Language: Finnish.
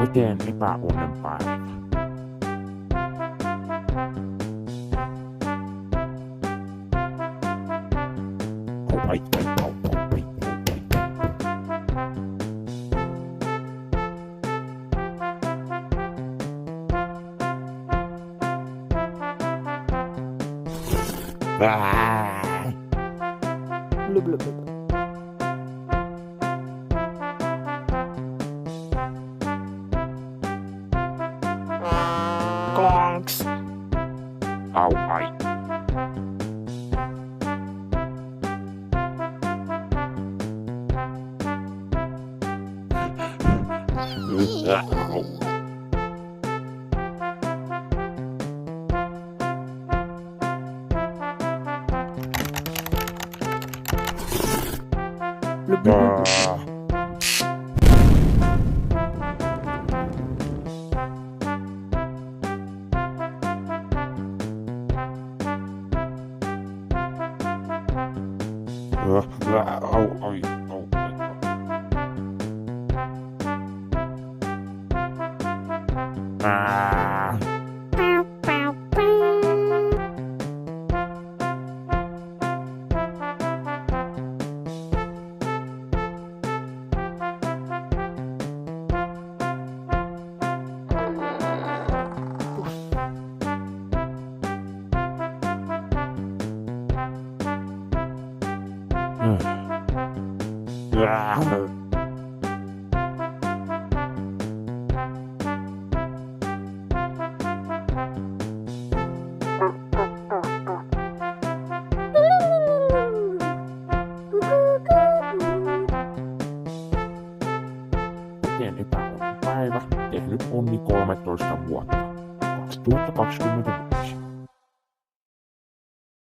Miten epäonnen päivä? Blub, blub, blub. Klonks! Au ai. Au. Blub, blub, blub. Au ai. Au. Miten epäonnen päivä? Tehnyt Onni 13 vuotta. 2020